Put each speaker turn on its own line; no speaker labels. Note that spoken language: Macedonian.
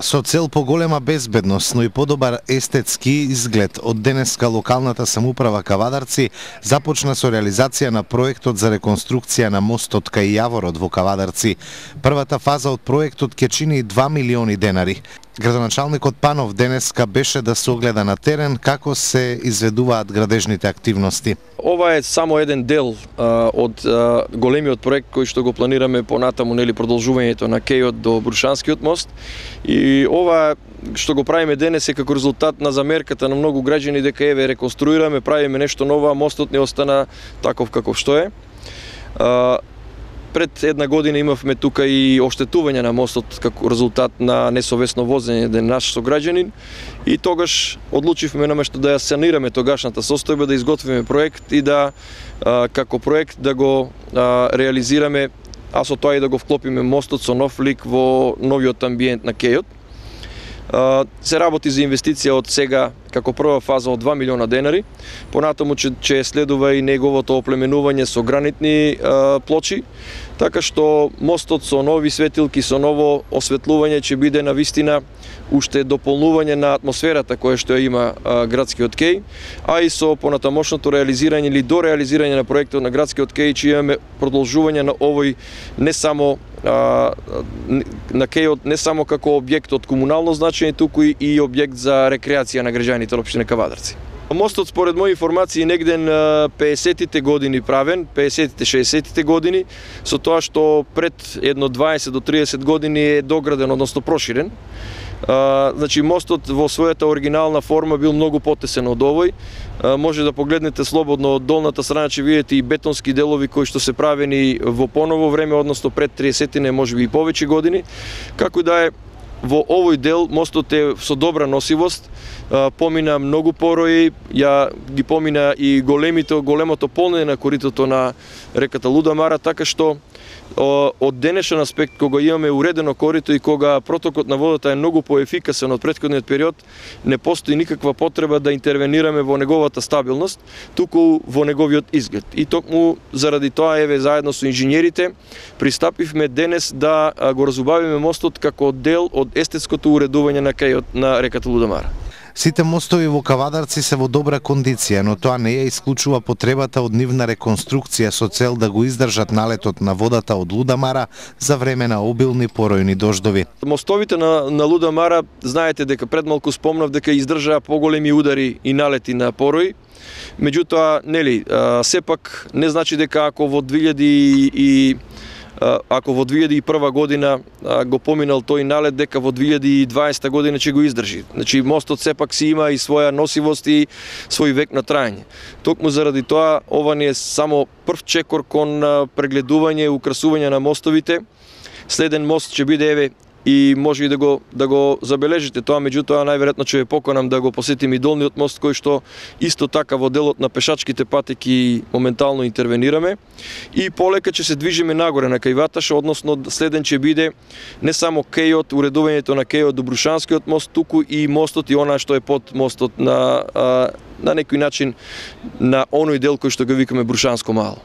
Со цел поголема безбедност, но и подобар естетски изглед, од денеска локалната самоуправа Кавадарци започна со реализација на проектот за реконструкција на мостот кај Јаворот во Кавадарци. Првата фаза од проектот ќе чини 2 милиони денари. Градоначалникот Панов денеска беше да се огледа на терен како се изведуваат градежните активности.
Ова е само еден дел од големиот проект кој што го планираме понатаму, нели, продолжувањето на кејот до Брушанскиот мост. И ова што го правиме денес е како резултат на замерката на многу граѓани дека еве реконструираме, правиме нешто ново, а мостот не остана таков каков што е. Пред една година имавме тука и оштетување на мостот како резултат на несовесно возење на наш сограѓанин и тогаш одлучивме наместо да ја санираме тогашната состојба, да изготвиме проект и да како проект да го реализираме, а со тоа и да го вклопиме мостот со нов лик во новиот амбиент на кејот. Се работи за инвестиција од сега како прва фаза од 2 милиона денари. Понатаму ќе следува и неговото оплеменување со гранитни плочи, така што мостот со нови светилки, со ново осветлување ќе биде навистина уште дополнување на атмосферата која што има градскиот кеј, а и со понатамошното реализирање или до реализирање на проектот на градскиот кеј ќе имаме продолжување на овој не само на кејот не само како објект од комунално значење, туку и објект за рекреација на граѓаните на општина Кавадарци. Мостот, според мои информации, негде на 50-тите години правен, 50-тите, 60-тите години, со тоа што пред едно 20 до 30 години е дограден, односно проширен. Значи, мостот во својата оригинална форма бил многу потесен од овој. Може да погледнете слободно од долната страна, ќе видите и бетонски делови кои што се правени во поново време, односно пред 30-тине, можеби и повеќе години. Како да е, во овој дел мостот е со добра носивост, помина многу порои, ја ги помина и големото полнење на коритото на реката Луда Мара, така што од денешен аспект, кога имаме уредено корито и кога протокот на водата е многу поефикасен од претходниот период, не постои никаква потреба да интервенираме во неговата стабилност, туку во неговиот изглед. И токму заради тоа, еве, заедно со инженерите, пристапивме денес да го разубавиме мостот како дел од естетското уредување на кејот на реката Луда Мара.
Сите мостови во Кавадарци се во добра кондиција, но тоа не ја исклучува потребата од нивна реконструкција со цел да го издржат налетот на водата од Луда Мара за време на обилни поројни дождови.
Мостовите на Луда Мара, знаете дека пред малку спомнав дека издржаа поголеми удари и налети на порои. Меѓутоа, нели, сепак не значи дека ако во 2001 година го поминал тој налет, дека во 2020 година ќе го издржи. Значи, мостот сепак си има и своја носивост и свој век на траење. Токму заради тоа, ова не е само прв чекор кон прегледување и украсување на мостовите. Следен мост ќе биде, еве, и може и да го забележите тоа, меѓутоа најверојатно ќе ве поканам да го посетим и долниот мост, кој што исто така во делот на пешачките патеки моментално интервенираме и полека ќе се движиме нагоре на Кајваташ, односно следен ќе биде не само кејот, уредувањето на кејот до Брушанскиот мост, туку и мостот и она што е под мостот на некој начин на оној дел кој што го викаме Брушанско мало.